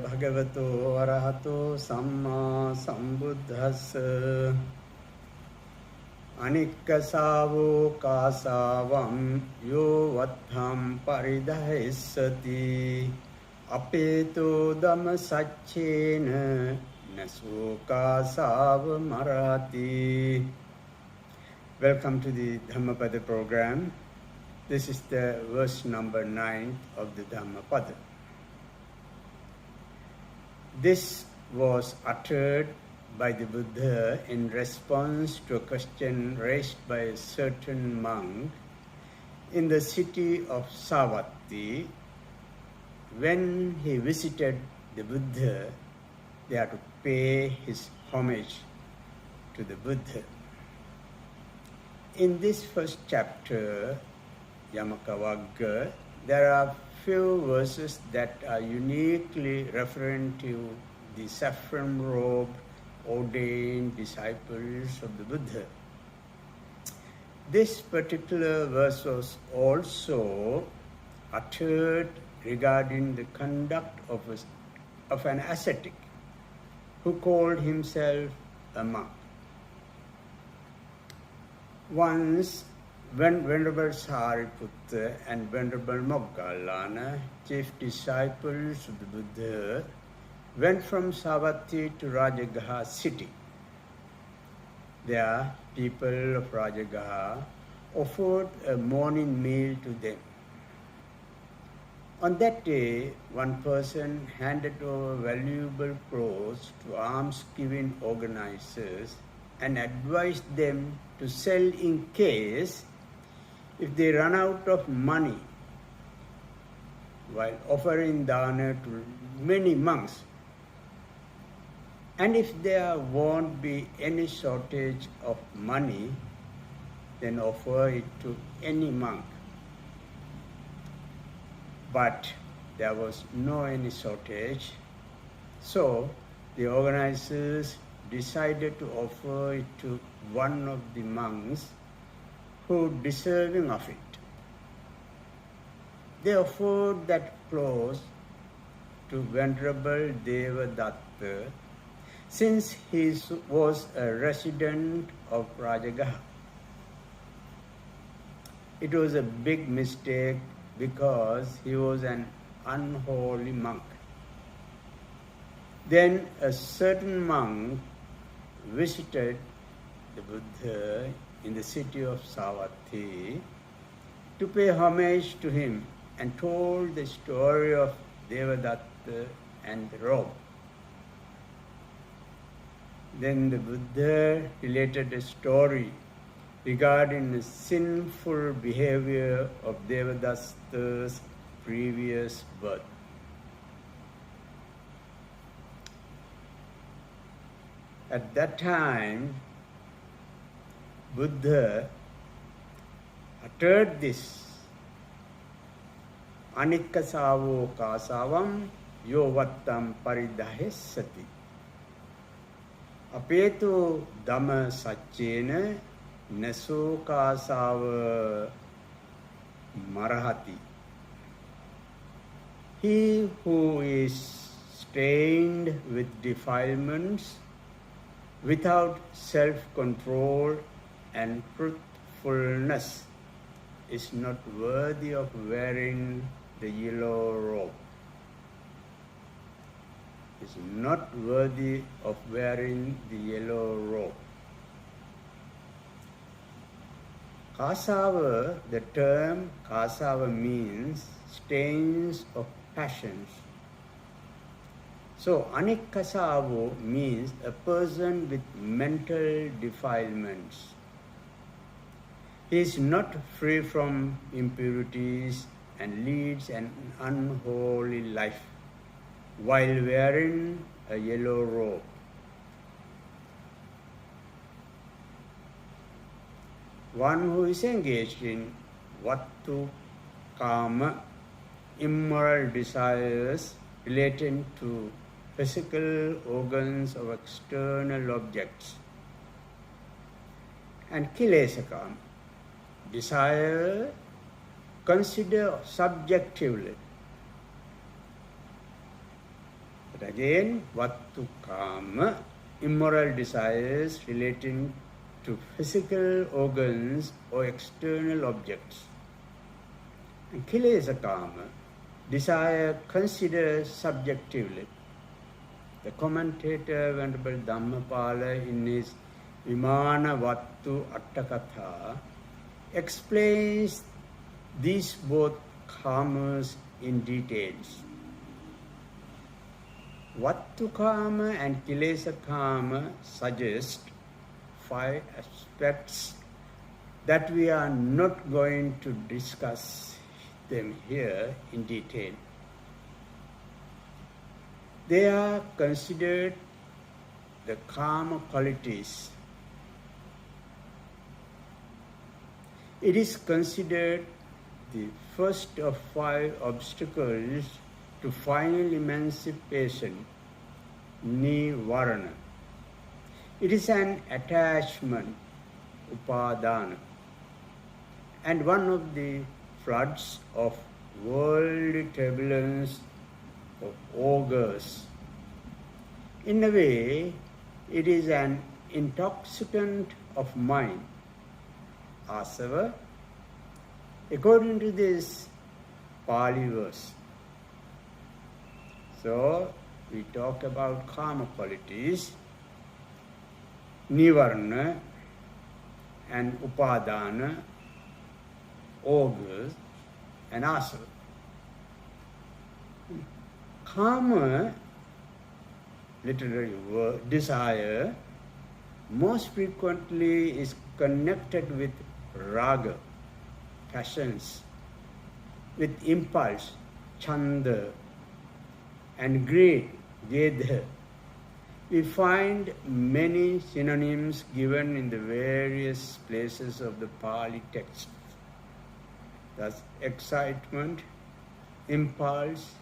bhagavato arahato samma sambuddhassa anikasavo kasavam yo vattham paridahessati apeto dhamma saccena naso kasava marati. Welcome to the Dhammapada program. This is the verse number 9 of the Dhammapada. This was uttered by the Buddha in response to a question raised by a certain monk in the city of Savatthi. When he visited the Buddha, they had to pay his homage to the Buddha. In this first chapter, Yamaka Vagga, there are few verses that are uniquely referring to the saffron robe ordained disciples of the Buddha. This particular verse was also uttered regarding the conduct of an ascetic who called himself a monk. Once, when Venerable Sariputta and Venerable Moggallana, chief disciples of the Buddha, went from Savatthi to Rajagaha city, there people of Rajagaha offered a morning meal to them. On that day, one person handed over valuable clothes to alms-giving organizers and advised them to sell in case if they run out of money while offering dana to many monks. And if there won't be any shortage of money, then offer it to any monk. But there was no any shortage, so the organizers decided to offer it to one of the monks who deserving of it. They offered that clothes to Venerable Devadatta, since he was a resident of Rajagaha. It was a big mistake because he was an unholy monk. Then a certain monk visited the Buddha in the city of Savatthi to pay homage to him and told the story of Devadatta and the robe. Then the Buddha related a story regarding the sinful behavior of Devadatta's previous birth. At that time, Buddha uttered this anikasavo kasavam yo vattam paridahessati apeto dhamma saccena naso kasava marahati. He who is stained with defilements without self-control and truthfulness is not worthy of wearing the yellow robe. Is not worthy of wearing the yellow robe. Kasava, the term kasava means stains of passions. So anikasavo means a person with mental defilements. He is not free from impurities and leads an unholy life while wearing a yellow robe. One who is engaged in vattu kama, immoral desires relating to physical organs of external objects, and kilesakam, desire consider subjectively. But again, vattu kama, immoral desires relating to physical organs or external objects. And kilesa kama, desire considered subjectively. The commentator Venerable Dhammapada in his Vimana Vattu Attakatha explains these both karmas in details. Vattu karma and kilesa karma suggest 5 aspects that we are not going to discuss them here in detail. They are considered the karma qualities. It is considered the first of 5 obstacles to final emancipation, nivarana. It is an attachment, upadana, and one of the floods of worldly turbulence of augurs. In a way, it is an intoxicant of mind, asava, according to this Pali verse. So, we talk about karma qualities, nivarana and upadana, augurs and asava. Karma, literary word, desire, most frequently is connected with raga, passions, with impulse, chanda, and greed, gatha. We find many synonyms given in the various places of the Pali text. Thus, excitement, impulse,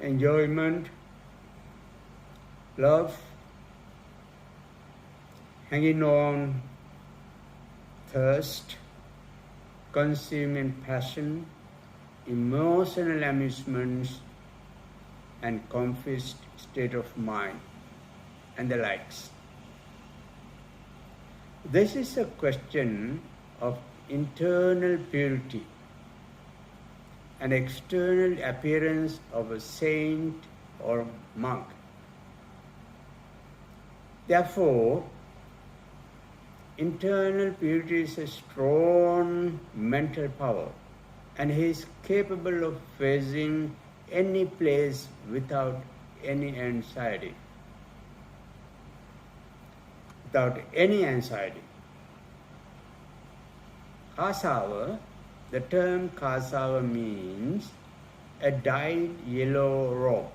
enjoyment, love, hanging on, thirst, consuming passion, emotional amusements, and confused state of mind, and the likes. This is a question of internal purity and external appearance of a saint or monk. Therefore, internal purity is a strong mental power, and he is capable of facing any place without any anxiety. Kasava, the term kasava means a dyed yellow robe.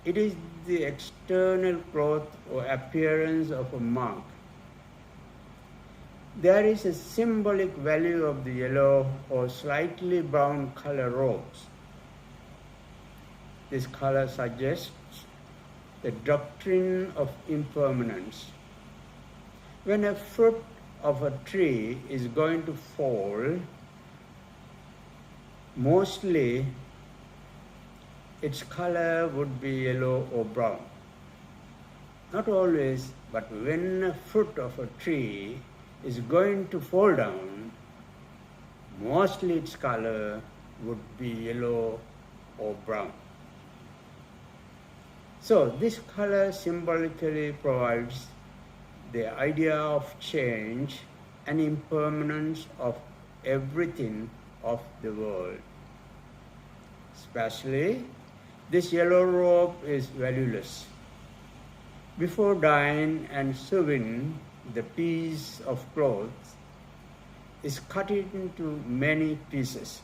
It is the external cloth or appearance of a monk. There is a symbolic value of the yellow or slightly brown color robes. This color suggests the doctrine of impermanence. When a fruit of a tree is going to fall, mostly its color would be yellow or brown. Not always, but when a fruit of a tree is going to fall down, mostly its color would be yellow or brown. So this color symbolically provides the idea of change and impermanence of everything of the world. Especially, this yellow robe is valueless. Before dyeing and sewing, the piece of cloth is cut into many pieces.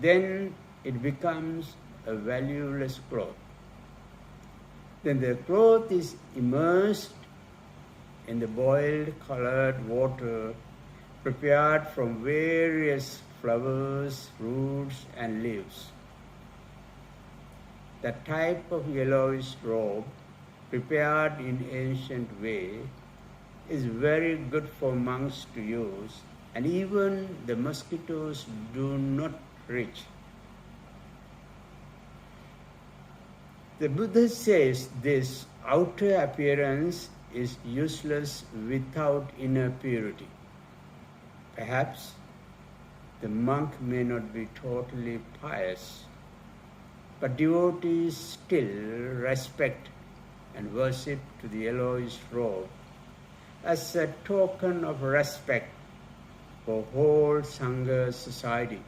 Then it becomes a valueless cloth. Then the cloth is immersed in the boiled colored water prepared from various flowers, roots, and leaves. That type of yellowish robe, prepared in ancient way, is very good for monks to use, and even the mosquitoes do not reach. The Buddha says this outer appearance is useless without inner purity. Perhaps the monk may not be totally pious, but devotees still respect and worship to the yellowish robe as a token of respect for whole Sangha society,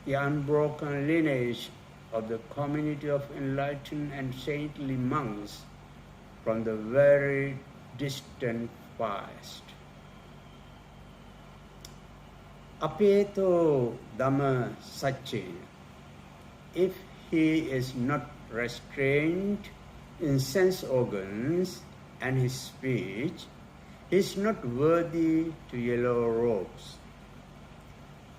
the unbroken lineage of the community of enlightened and saintly monks from the very distant past. Apeto Dhamma Sache, if he is not restrained in sense organs and his speech, he is not worthy to yellow robes.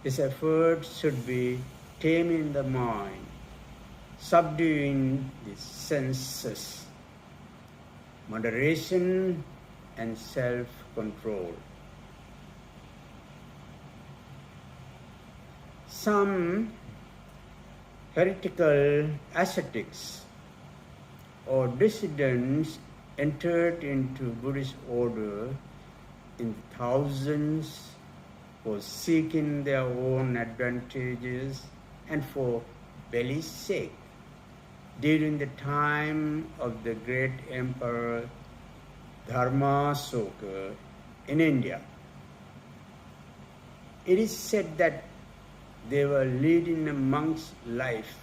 His effort should be taming the mind, subduing the senses, moderation and self-control. Some heretical ascetics or dissidents entered into Buddhist order in thousands for seeking their own advantages and for belly's sake during the time of the great emperor Dharma in India. It is said that they were leading a monk's life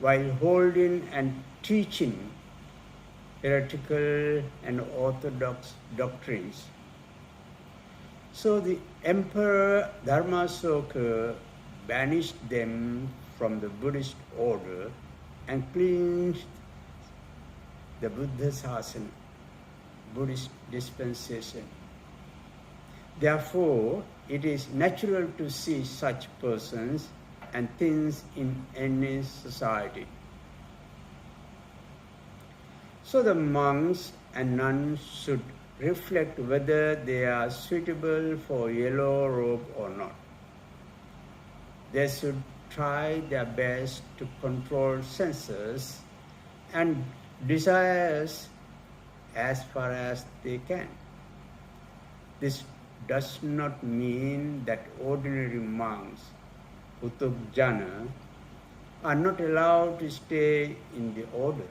while holding and teaching heretical and orthodox doctrines. So the Emperor Dharmasoka banished them from the Buddhist order and cleansed the Buddha Sasana, Buddhist dispensation. Therefore, it is natural to see such persons and things in any society. So the monks and nuns should reflect whether they are suitable for yellow robe or not. They should try their best to control senses and desires as far as they can. This does not mean that ordinary monks, Utubjana, are not allowed to stay in the order.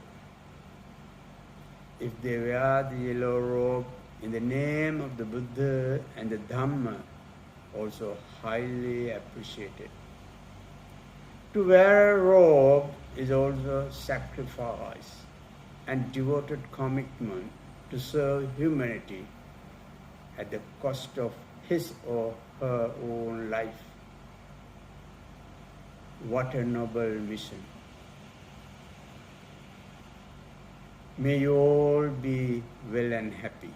If they wear the yellow robe in the name of the Buddha and the Dhamma, also highly appreciated. To wear a robe is also sacrifice and devoted commitment to serve humanity at the cost of his or her own life. What a noble mission. May you all be well and happy.